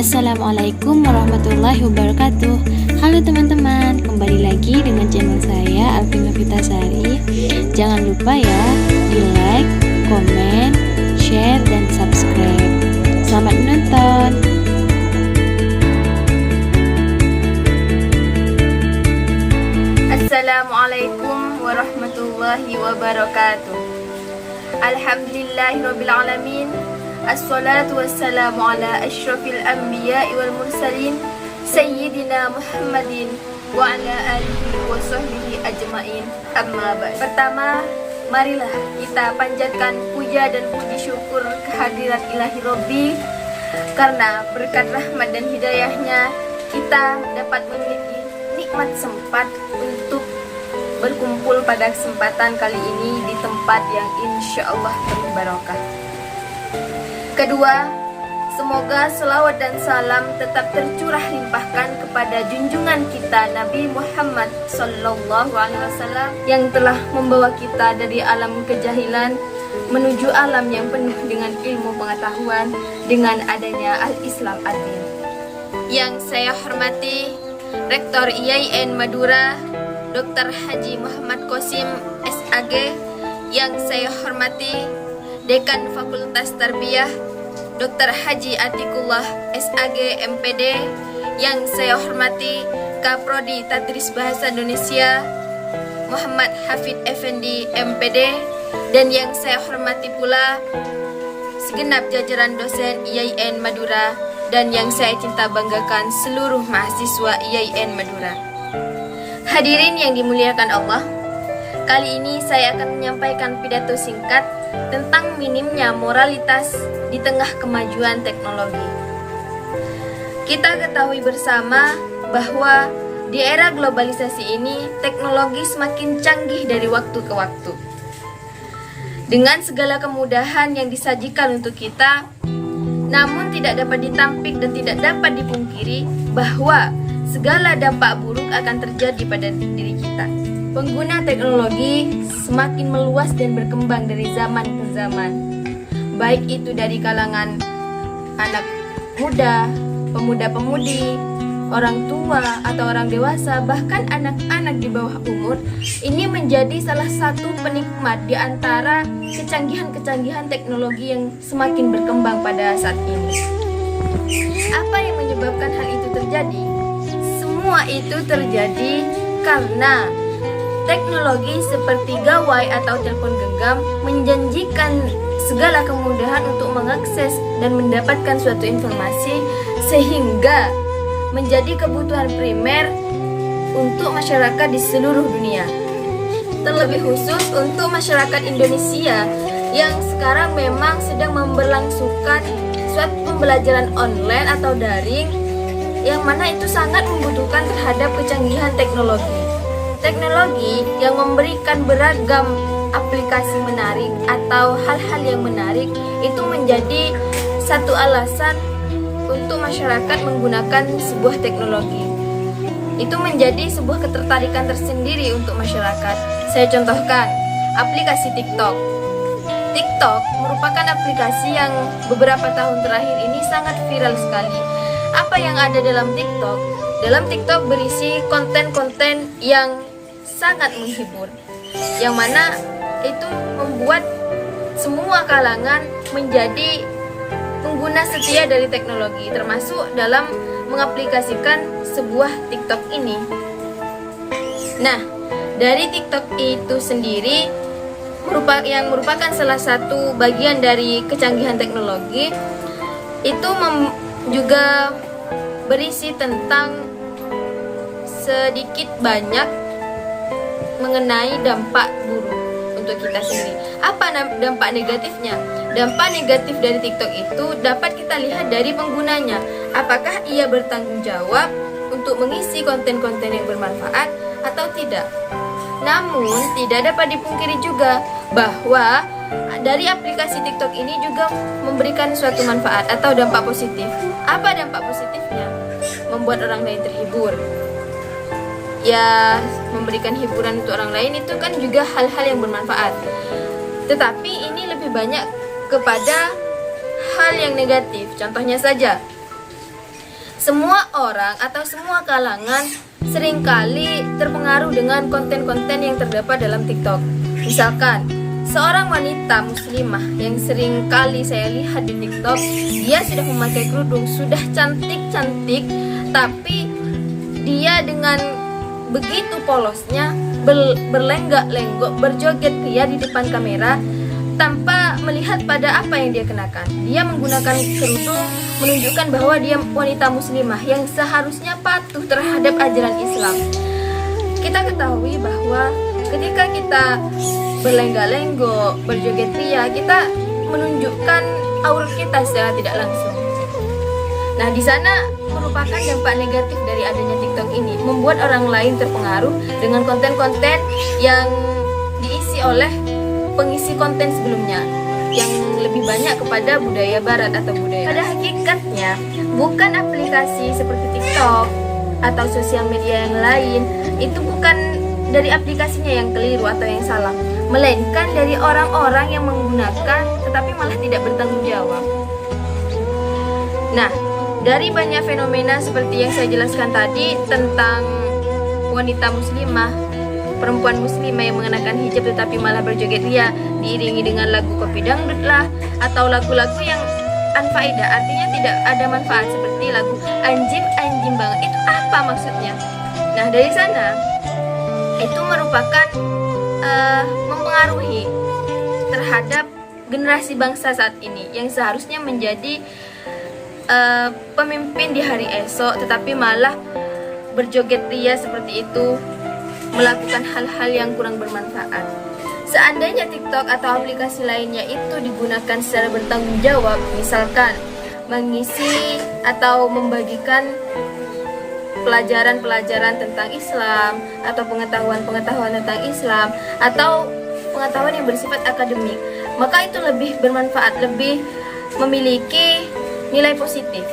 Assalamualaikum warahmatullahi wabarakatuh. Halo teman-teman, kembali lagi dengan channel saya Alvin Novitasari. Jangan lupa ya, di like, komen, share, dan subscribe. Selamat menonton. Assalamualaikum warahmatullahi wabarakatuh. Alhamdulillahirabbil alamin. Assalatu wassalamu ala asyrafil anbiya'i wal mursalin Sayyidina Muhammadin wa ala alihi wa sahbihi ajmain. Amma ba'd. Pertama, marilah kita panjatkan puja dan puji syukur kehadirat ilahi Rabbi, karena berkat rahmat dan hidayahnya kita dapat memiliki nikmat sempat untuk berkumpul pada kesempatan kali ini di tempat yang insya Allah penuh barokah. Kedua, semoga selawat dan salam tetap tercurah limpahkan kepada junjungan kita Nabi Muhammad SAW yang telah membawa kita dari alam kejahilan menuju alam yang penuh dengan ilmu pengetahuan dengan adanya Al-Islam Ad-Din. Yang saya hormati Rektor IAIN Madura, Dr. Haji Muhammad Qasim SAG. Yang saya hormati Dekan Fakultas Tarbiyah, Dr. Haji Atikullah SAG MPD. Yang saya hormati Kaprodi Tadris Bahasa Indonesia, Muhammad Hafid Effendi MPD. Dan yang saya hormati pula segenap jajaran dosen IAIN Madura, dan yang saya cinta banggakan seluruh mahasiswa IAIN Madura. Hadirin yang dimuliakan Allah, kali ini saya akan menyampaikan pidato singkat tentang minimnya moralitas di tengah kemajuan teknologi. Kita ketahui bersama bahwa di era globalisasi ini teknologi semakin canggih dari waktu ke waktu. Dengan segala kemudahan yang disajikan untuk kita, namun tidak dapat ditampik dan tidak dapat dipungkiri bahwa segala dampak buruk akan terjadi pada diri kita. Pengguna teknologi semakin meluas dan berkembang dari zaman ke zaman, baik itu dari kalangan anak muda, pemuda-pemudi, orang tua atau orang dewasa, bahkan anak-anak di bawah umur. Ini menjadi salah satu penikmat di antara kecanggihan-kecanggihan teknologi yang semakin berkembang pada saat ini. Apa yang menyebabkan hal itu terjadi? Semua itu terjadi karena teknologi seperti gawai atau telepon genggam menjanjikan segala kemudahan untuk mengakses dan mendapatkan suatu informasi, sehingga menjadi kebutuhan primer untuk masyarakat di seluruh dunia. Terlebih khusus untuk masyarakat Indonesia yang sekarang memang sedang memberlangsungkan suatu pembelajaran online atau daring, yang mana itu sangat membutuhkan terhadap kecanggihan teknologi. Teknologi yang memberikan beragam aplikasi menarik atau hal-hal yang menarik itu menjadi satu alasan untuk masyarakat menggunakan sebuah teknologi. Itu menjadi sebuah ketertarikan tersendiri untuk masyarakat. Saya contohkan aplikasi TikTok. TikTok merupakan aplikasi yang beberapa tahun terakhir ini sangat viral sekali. Apa yang ada dalam TikTok? Dalam TikTok berisi konten-konten yang sangat menghibur, yang mana itu membuat semua kalangan menjadi pengguna setia dari teknologi, termasuk dalam mengaplikasikan sebuah TikTok ini. Nah, dari TikTok itu sendiri yang merupakan salah satu bagian dari kecanggihan teknologi, itu juga berisi tentang sedikit banyak mengenai dampak buruk untuk kita sendiri. Apa dampak negatifnya? Dampak negatif dari TikTok itu dapat kita lihat dari penggunanya. Apakah ia bertanggung jawab untuk mengisi konten-konten yang bermanfaat atau tidak? Namun tidak dapat dipungkiri juga bahwa dari aplikasi TikTok ini juga memberikan suatu manfaat atau dampak positif. Apa dampak positifnya? Membuat orang lain terhibur. Ya, memberikan hiburan untuk orang lain itu kan juga hal-hal yang bermanfaat. Tetapi ini lebih banyak kepada hal yang negatif. Contohnya saja, Semua orang atau semua kalangan seringkali terpengaruh dengan konten-konten yang terdapat dalam TikTok. Misalkan, seorang wanita muslimah yang sering kali saya lihat di TikTok, dia sudah memakai kerudung, sudah cantik-cantik, tapi dia dengan begitu polosnya berlenggak-lenggok, berjoget ria di depan kamera tanpa melihat pada apa yang dia kenakan. Dia menggunakan kerudung menunjukkan bahwa dia wanita muslimah yang seharusnya patuh terhadap ajaran Islam. Kita ketahui bahwa ketika kita berlenggak-lenggok, berjoget ria, kita menunjukkan aurat kita secara tidak langsung. Nah, di sana merupakan dampak negatif dari adanya TikTok ini, membuat orang lain terpengaruh dengan konten-konten yang diisi oleh pengisi konten sebelumnya yang lebih banyak kepada budaya barat atau budaya. Pada hakikatnya, bukan aplikasi seperti TikTok atau sosial media yang lain, itu bukan dari aplikasinya yang keliru atau yang salah, melainkan dari orang-orang yang menggunakan tetapi malah tidak bertanggung jawab. Nah, dari banyak fenomena seperti yang saya jelaskan tadi tentang wanita muslimah, perempuan muslimah yang mengenakan hijab tetapi malah berjoget ria diiringi dengan lagu kopi dangdut lah, atau lagu-lagu yang anfaedah, artinya tidak ada manfaat, seperti lagu anjim banget. Itu apa maksudnya? Nah, dari sana itu merupakan mempengaruhi terhadap generasi bangsa saat ini yang seharusnya menjadi pemimpin di hari esok, tetapi malah berjoget ria seperti itu, melakukan hal-hal yang kurang bermanfaat. Seandainya TikTok atau aplikasi lainnya itu digunakan secara bertanggung jawab, misalkan mengisi atau membagikan pelajaran-pelajaran tentang Islam atau pengetahuan-pengetahuan tentang Islam atau pengetahuan yang bersifat akademik, maka itu lebih bermanfaat, lebih memiliki nilai positif.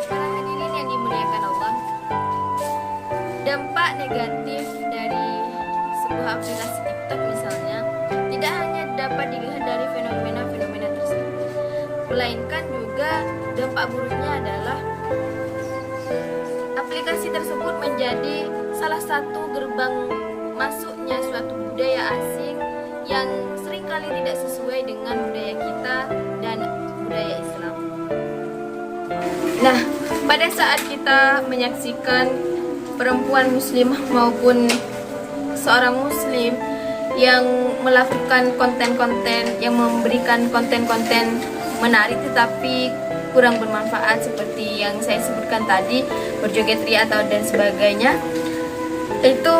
Para hadirin yang dimuliakan Allah, dampak negatif dari sebuah aplikasi TikTok misalnya tidak hanya dapat dilihat dari fenomena-fenomena tersebut, melainkan juga dampak buruknya adalah aplikasi tersebut menjadi salah satu gerbang masuknya suatu budaya asing yang seringkali tidak sesuai dengan budaya kita dan budaya Islam. Nah, pada saat kita menyaksikan perempuan muslimah maupun seorang muslim yang melakukan konten-konten, yang memberikan konten-konten menarik tetapi kurang bermanfaat seperti yang saya sebutkan tadi, berjoget ria atau dan sebagainya, itu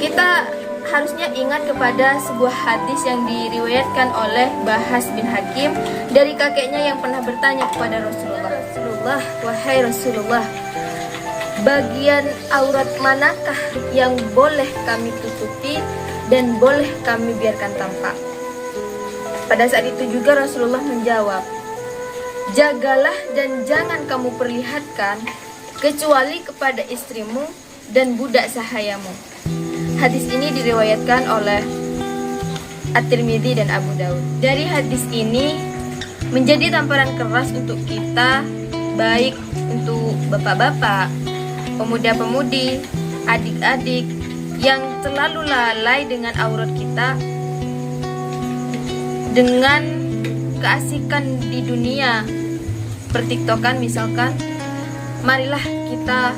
kita harusnya ingat kepada sebuah hadis yang diriwayatkan oleh Bahas bin Hakim dari kakeknya yang pernah bertanya kepada Rasulullah, wahai Rasulullah, bagian aurat manakah yang boleh kami tutupi dan boleh kami biarkan tampak? Pada saat itu juga Rasulullah menjawab, jagalah dan jangan kamu perlihatkan kecuali kepada istrimu dan budak sahayamu. Hadis ini diriwayatkan oleh At-Tirmidzi dan Abu Daud. Dari hadis ini menjadi tamparan keras untuk kita, baik untuk bapak-bapak, pemuda-pemudi, adik-adik yang terlalu lalai dengan aurat kita, dengan keasikan di dunia pertiktokan misalkan. Marilah kita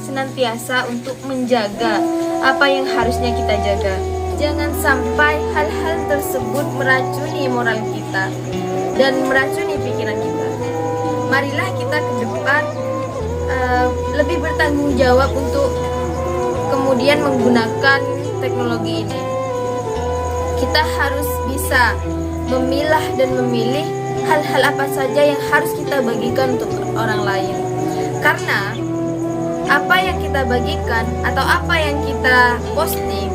senantiasa untuk menjaga apa yang harusnya kita jaga. Jangan sampai hal-hal tersebut meracuni moral kita dan meracuni pikiran kita. Marilah kita ke depan lebih bertanggung jawab untuk kemudian menggunakan teknologi ini. Kita harus bisa memilah dan memilih hal-hal apa saja yang harus kita bagikan untuk orang lain. Karena apa yang kita bagikan atau apa yang kita posting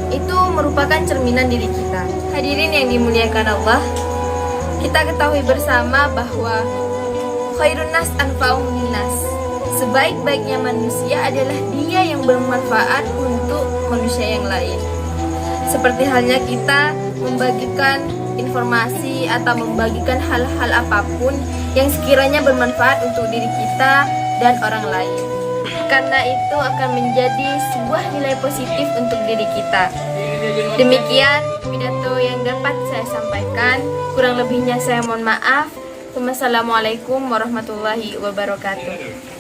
itu merupakan cerminan diri kita. Hadirin yang dimuliakan Allah, kita ketahui bersama bahwa khairun nas anfa'uhum linnas. Sebaik-baiknya manusia adalah dia yang bermanfaat untuk manusia yang lain. Seperti halnya kita membagikan informasi atau membagikan hal-hal apapun yang sekiranya bermanfaat untuk diri kita, dan orang lain. Karena itu akan menjadi sebuah nilai positif untuk diri kita. Demikian pidato yang dapat saya sampaikan. Kurang lebihnya saya mohon maaf. Wassalamualaikum warahmatullahi wabarakatuh.